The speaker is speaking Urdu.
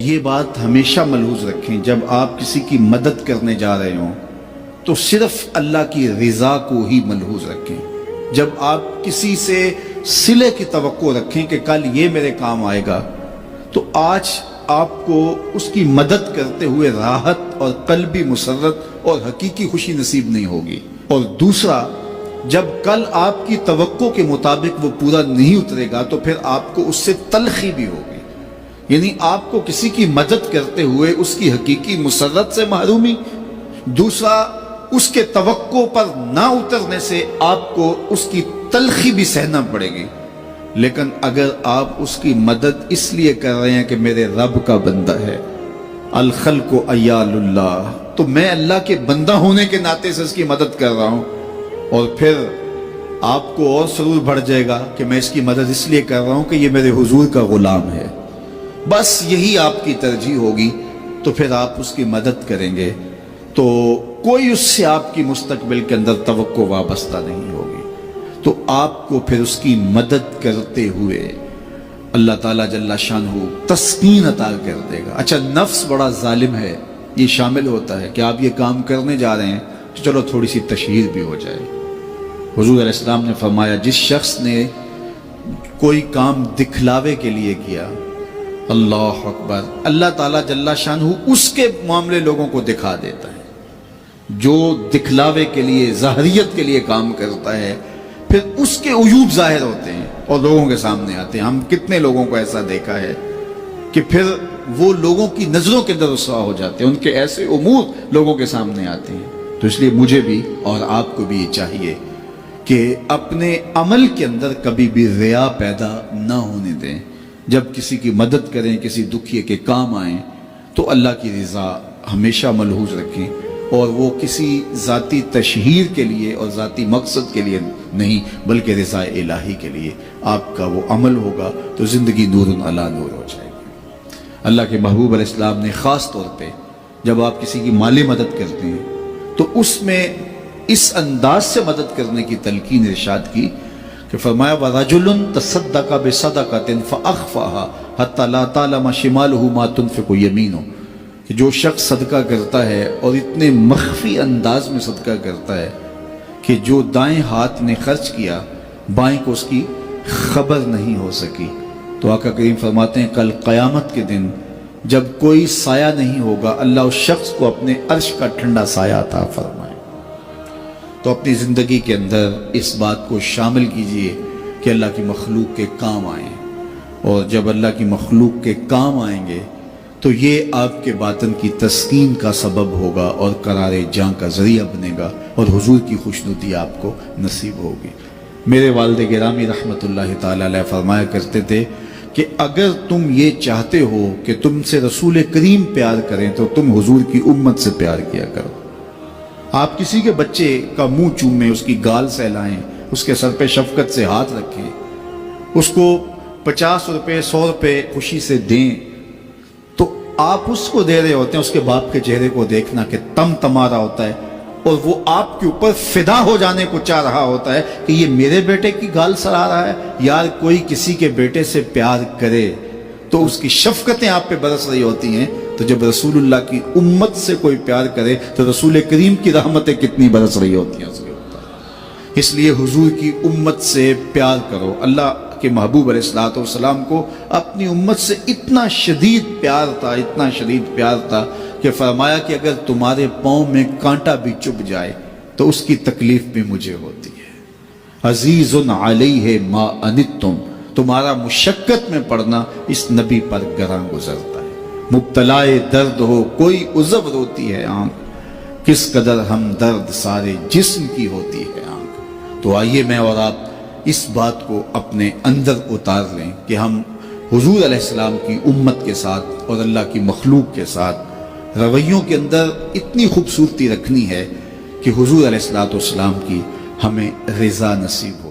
یہ بات ہمیشہ ملحوظ رکھیں، جب آپ کسی کی مدد کرنے جا رہے ہوں تو صرف اللہ کی رضا کو ہی ملحوظ رکھیں۔ جب آپ کسی سے صلے کی توقع رکھیں کہ کل یہ میرے کام آئے گا، تو آج آپ کو اس کی مدد کرتے ہوئے راحت اور قلبی مسرت اور حقیقی خوشی نصیب نہیں ہوگی۔ اور دوسرا، جب کل آپ کی توقع کے مطابق وہ پورا نہیں اترے گا تو پھر آپ کو اس سے تلخی بھی ہوگی، یعنی آپ کو کسی کی مدد کرتے ہوئے اس کی حقیقی مسرت سے محرومی، دوسرا اس کے توقع پر نہ اترنے سے آپ کو اس کی تلخی بھی سہنا پڑے گی۔ لیکن اگر آپ اس کی مدد اس لیے کر رہے ہیں کہ میرے رب کا بندہ ہے، الخلق عیال اللہ، تو میں اللہ کے بندہ ہونے کے ناطے سے اس کی مدد کر رہا ہوں، اور پھر آپ کو اور سرور بڑھ جائے گا کہ میں اس کی مدد اس لیے کر رہا ہوں کہ یہ میرے حضور کا غلام ہے، بس یہی آپ کی ترجیح ہوگی، تو پھر آپ اس کی مدد کریں گے تو کوئی اس سے آپ کی مستقبل کے اندر توقع وابستہ نہیں ہوگی، تو آپ کو پھر اس کی مدد کرتے ہوئے اللہ تعالیٰ جل شانہ تسکین عطا کر دے گا۔ اچھا، نفس بڑا ظالم ہے، یہ شامل ہوتا ہے کہ آپ یہ کام کرنے جا رہے ہیں تو چلو تھوڑی سی تشہیر بھی ہو جائے۔ حضور علیہ السلام نے فرمایا، جس شخص نے کوئی کام دکھلاوے کے لیے کیا، اللہ اکبر، اللہ تعالیٰ جل شانہ اس کے معاملے لوگوں کو دکھا دیتا ہے۔ جو دکھلاوے کے لیے، ظاہریت کے لیے کام کرتا ہے، پھر اس کے عیوب ظاہر ہوتے ہیں اور لوگوں کے سامنے آتے ہیں۔ ہم کتنے لوگوں کو ایسا دیکھا ہے کہ پھر وہ لوگوں کی نظروں کے اندر رسوا ہو جاتے ہیں، ان کے ایسے امور لوگوں کے سامنے آتے ہیں۔ تو اس لیے مجھے بھی اور آپ کو بھی یہ چاہیے کہ اپنے عمل کے اندر کبھی بھی ریا پیدا نہ ہونے دیں۔ جب کسی کی مدد کریں، کسی دکھیے کے کام آئیں، تو اللہ کی رضا ہمیشہ ملحوظ رکھیں، اور وہ کسی ذاتی تشہیر کے لیے اور ذاتی مقصد کے لیے نہیں، بلکہ رضا الہی کے لیے آپ کا وہ عمل ہوگا تو زندگی نور علی نور ہو جائے گی۔ اللہ کے محبوب علیہ السلام نے خاص طور پہ جب آپ کسی کی مالی مدد کرتے ہیں تو اس میں اس انداز سے مدد کرنے کی تلقین ارشاد کی کہ فرمایا، وَرَجُلٌ تَصَدَّقَ بِصَدَقَةٍ فَأَخْفَاهَا حَتَّى لَا تَعْلَمَ شِمَالُهُ مَا تُنْفِقُ يَمِينُهُ، کہ جو شخص صدقہ کرتا ہے اور اتنے مخفی انداز میں صدقہ کرتا ہے کہ جو دائیں ہاتھ نے خرچ کیا بائیں کو اس کی خبر نہیں ہو سکی، تو آقا کریم فرماتے ہیں کل قیامت کے دن جب کوئی سایہ نہیں ہوگا، اللہ اس شخص کو اپنے عرش کا ٹھنڈا سایہ عطا فرمائے۔ تو اپنی زندگی کے اندر اس بات کو شامل کیجئے کہ اللہ کی مخلوق کے کام آئیں، اور جب اللہ کی مخلوق کے کام آئیں گے تو یہ آپ کے باطن کی تسکین کا سبب ہوگا اور قرار جاں کا ذریعہ بنے گا، اور حضور کی خوشنودی آپ کو نصیب ہوگی۔ میرے والد گرامی رحمت اللہ تعالی علیہ فرمایا کرتے تھے کہ اگر تم یہ چاہتے ہو کہ تم سے رسول کریم پیار کریں تو تم حضور کی امت سے پیار کیا کرو۔ آپ کسی کے بچے کا منہ چومیں، اس کی گال سہلائیں، اس کے سر پہ شفقت سے ہاتھ رکھیں، اس کو 50 روپے 100 روپے خوشی سے دیں، تو آپ اس کو دے رہے ہوتے ہیں، اس کے باپ کے چہرے کو دیکھنا کہ تم تمہارا ہوتا ہے، اور وہ آپ کے اوپر فدا ہو جانے کو چاہ رہا ہوتا ہے کہ یہ میرے بیٹے کی گال سڑا رہا ہے۔ یار کوئی کسی کے بیٹے سے پیار کرے تو اس کی شفقتیں آپ پہ برس رہی ہوتی ہیں، تو جب رسول اللہ کی امت سے کوئی پیار کرے تو رسول کریم کی رحمتیں کتنی برس رہی ہوتی ہیں اس کے اوپر۔ اس لیے حضور کی امت سے پیار کرو۔ اللہ کے محبوب علیہ السلام کو اپنی امت سے اتنا شدید پیار تھا، اتنا شدید پیار تھا کہ فرمایا کہ اگر تمہارے پاؤں میں کانٹا بھی چبھ جائے تو اس کی تکلیف بھی مجھے ہوتی ہے۔ عزیز علیہ ما عنتم، تمہارا مشقت میں پڑنا اس نبی پر گراں گزرتا ہے۔ مبتلا درد ہو کوئی عذب روتی ہے آنکھ، کس قدر ہم درد سارے جسم کی ہوتی ہے آنکھ۔ تو آئیے میں اور آپ اس بات کو اپنے اندر اتار لیں کہ ہم حضور علیہ السلام کی امت کے ساتھ اور اللہ کی مخلوق کے ساتھ رویوں کے اندر اتنی خوبصورتی رکھنی ہے کہ حضور علیہ السلام کی ہمیں رضا نصیب ہو۔